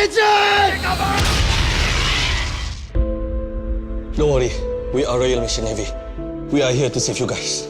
Don't worry, we are Royal Mission Navy. We are here to save you guys.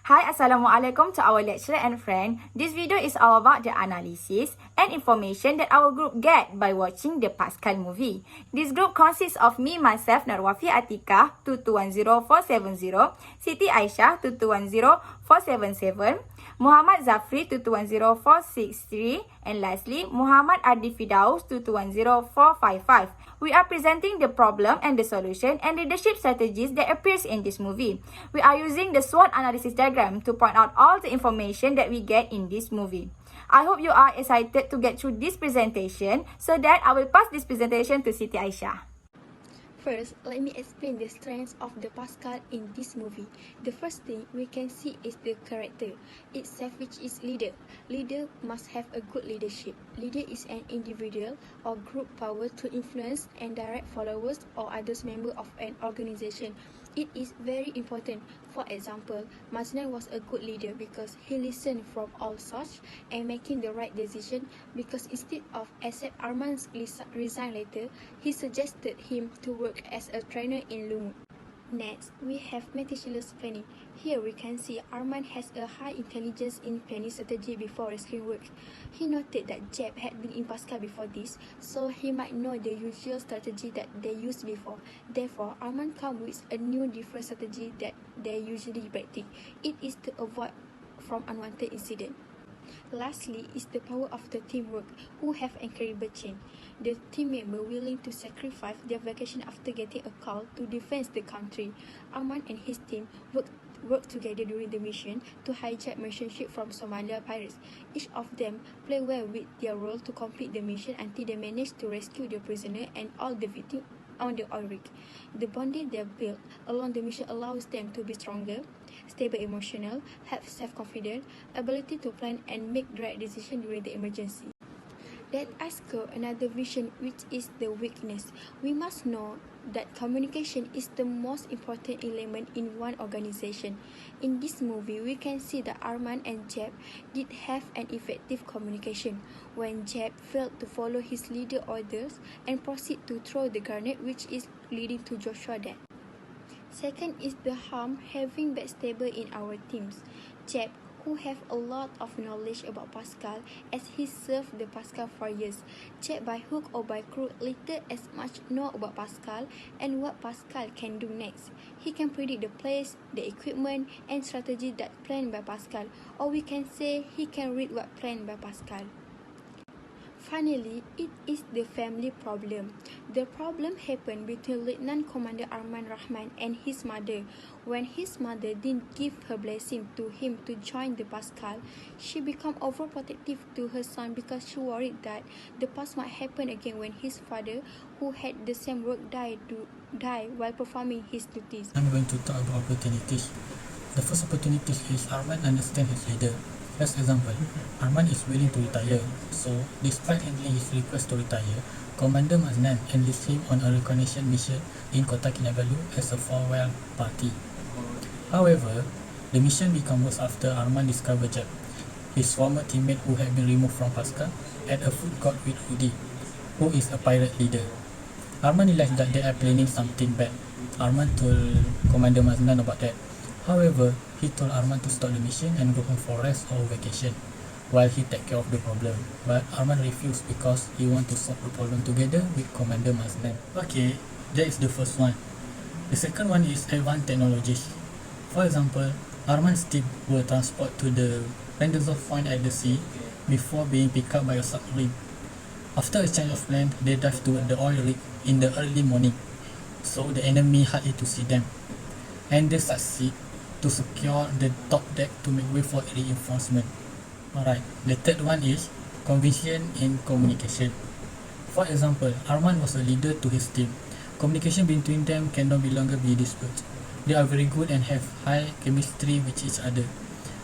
Hi, Assalamualaikum to our lecturer and friend. This video is all about the analysis and information that our group get by watching the Paskal movie. This group consists of me, myself, NURWAFI ATIQAH 2210470, SITI AISYAH 2210477, MOHAMAD ZAFRI 2210463, and lastly, MOHAMAD ARDIV FIRDAUS 2210455. We are presenting the problem and the solution and leadership strategies that appears in this movie. We are using the SWOT analysis diagram to point out all the information that we get in this movie. I hope you are excited to get through this presentation, so that I will pass this presentation to Siti Aisyah. First, let me explain the strengths of the Paskal in this movie. The first thing we can see is the character itself, which is leader. Leader must have a good leadership. Leader is an individual or group power to influence and direct followers or others members of an organization. It is very important. For example, Mazlan was a good leader because he listened from all sides and making the right decision, because instead of accept Arman's resign letter, he suggested him to work as a trainer in Lumut. Next, we have meticulous planning. Here we can see Arman has a high intelligence in planning strategy before rescuing work. He noted that Jeb had been in Paskal before this, so he might know the usual strategy that they used before. Therefore, Arman comes with a new different strategy that they usually practice. It is to avoid from unwanted incident. Lastly is the power of the teamwork, who have incredible chain. The team member willing to sacrifice their vacation after getting a call to defend the country. Arman and his team worked together during the mission to hijack merchant ship from Somalia pirates. Each of them play well with their role to complete the mission until they manage to rescue the prisoner and all the victims on the oil rig. The bonding they built along the mission allows them to be stronger, stable emotional, have self-confidence, ability to plan and make the right decision during the emergency. Let us go another vision, which is the weakness. We must know that communication is the most important element in one organization. In this movie, we can see that Arman and Jeb did have an effective communication. When Jeb failed to follow his leader orders and proceed to throw the grenade, which is leading to Joshua death. Second is the harm having backstabber in our teams. Jeb, who have a lot of knowledge about Paskal as he served the Paskal for years. Jeb by hook or by crook little as much know about Paskal and what Paskal can do next. He can predict the place, the equipment and strategy that planned by Paskal, or we can say he can read what planned by Paskal. Finally, it is the family problem. The problem happened between Lieutenant Commander Arman Rahman and his mother. When his mother didn't give her blessing to him to join the Paskal, she became overprotective to her son because she worried that the past might happen again when his father, who had the same work, died while performing his duties. I'm going to talk about opportunities. The first opportunity is Arman understands his leader. As example, Arman is willing to retire, so despite handling his request to retire, Commander Mazlan enlists him on a recognition mission in Kota Kinabalu as a farewell party. However, the mission becomes worse after Arman discovered Jeb, his former teammate who had been removed from Paskal, at a food court with Udi, who is a pirate leader. Arman realized that they are planning something bad. Arman told Commander Mazlan about that. However, he told Arman to stop the mission and go home for rest or vacation while he take care of the problem. But Arman refused because he want to solve the problem together with Commander Mazlan. Okay, that is the first one. The second one is advanced technologies. For example, Arman's team will transport to the rendezvous point at the sea before being picked up by a submarine. After a change of plan, they dive toward the oil rig in the early morning, so the enemy hardly to see them, and they succeed to secure the top deck to make way for reinforcement. Alright, the third one is conviction in communication. For example, Arman was a leader to his team. Communication between them can no longer be disputed. They are very good and have high chemistry with each other.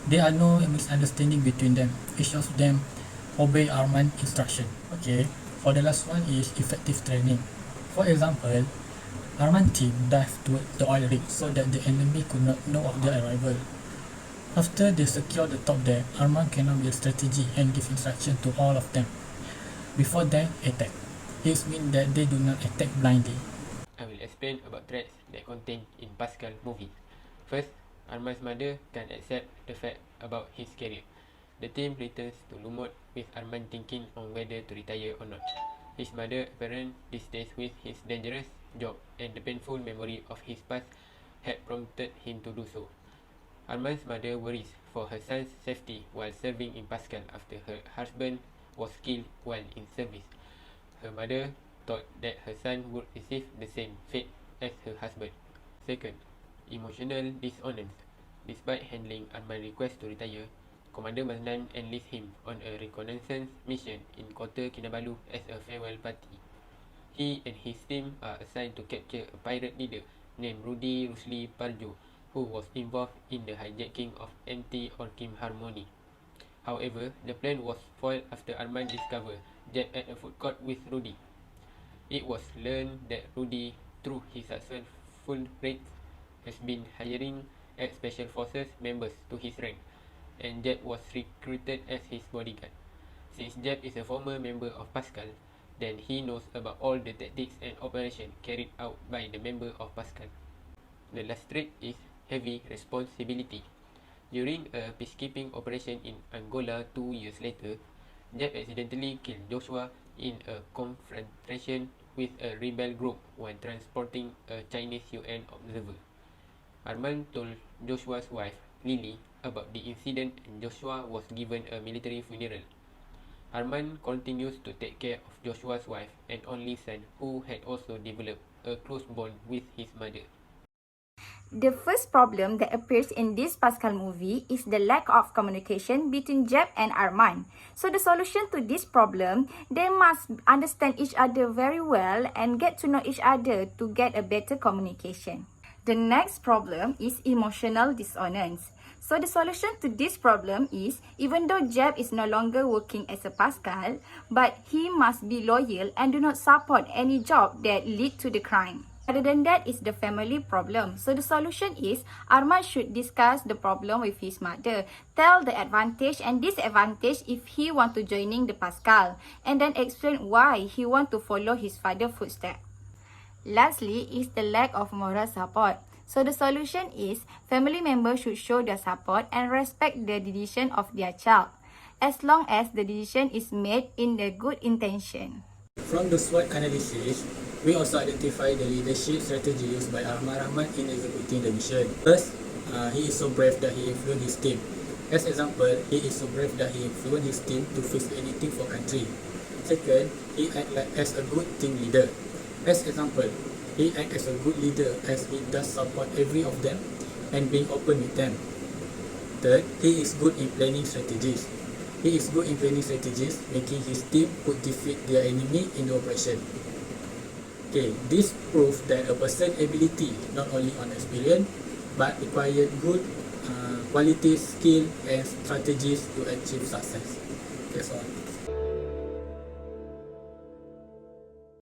There are no misunderstanding between them. Each of them obey Arman's instruction. Okay, for the last one is effective training. For example, Arman team dived toward the oil rig so that the enemy could not know of their arrival. After they secure the top deck, Arman came up with a strategy and give instruction to all of them. before they attack. It means that they do not attack blindly. I will explain about threats that contained in Paskal movie. First, Arman's mother can't accept the fact about his career. The team returns to Lumot with Arman thinking on whether to retire or not. His mother apparent distaste with his dangerous job and the painful memory of his past had prompted him to do so. Arman's mother worries for her son's safety while serving in Paskal after her husband was killed while in service. Her mother thought that her son would receive the same fate as her husband. Second, emotional dissonance. Despite handling Arman's request to retire, Commander Mazlan enlists him on a reconnaissance mission in Kota Kinabalu as a farewell party. He and his team are assigned to capture a pirate leader named Rudy Rusli Parjo, who was involved in the hijacking of anti-Orkim Harmony. However, the plan was foiled after Arman discovered Jeb at a food court with Rudy. It was learned that Rudy, through his successful raids, has been hiring ex-Special Forces members to his rank, and Jeb was recruited as his bodyguard. Since Jeb is a former member of Paskal, then he knows about all the tactics and operations carried out by the member of Paskal. The last trait is heavy responsibility. During a peacekeeping operation in Angola 2 years later, Jeb accidentally killed Joshua in a confrontation with a rebel group when transporting a Chinese UN observer. Arman told Joshua's wife, Lily, about the incident and Joshua was given a military funeral. Arman continues to take care of Joshua's wife and only son, who had also developed a close bond with his mother. The first problem that appears in this Paskal movie is the lack of communication between Jeb and Arman. So the solution to this problem, they must understand each other very well and get to know each other to get a better communication. The next problem is emotional dissonance. So the solution to this problem is, even though Jeb is no longer working as a Paskal, but he must be loyal and do not support any job that lead to the crime. Other than that is the family problem. So the solution is, Arman should discuss the problem with his mother, tell the advantage and disadvantage if he want to joining the Paskal, and then explain why he want to follow his father's footsteps. Lastly is the lack of moral support. So the solution is, family members should show their support and respect the decision of their child, as long as the decision is made in the good intention. From the SWOT analysis, we also identify the leadership strategy used by Arman Rahman in executing the mission. First, he is so brave that he influenced his team. As example, he is so brave that he influenced his team to fix anything for country. Second, he acts like as a good team leader. As example, he acts as a good leader as he does support every of them and being open with them. Third, he is good in planning strategies. He is good in planning strategies, making his team could defeat their enemy in the operation. Okay, this proves that a person's ability not only on experience but required good qualities, skill and strategies to achieve success. That's all.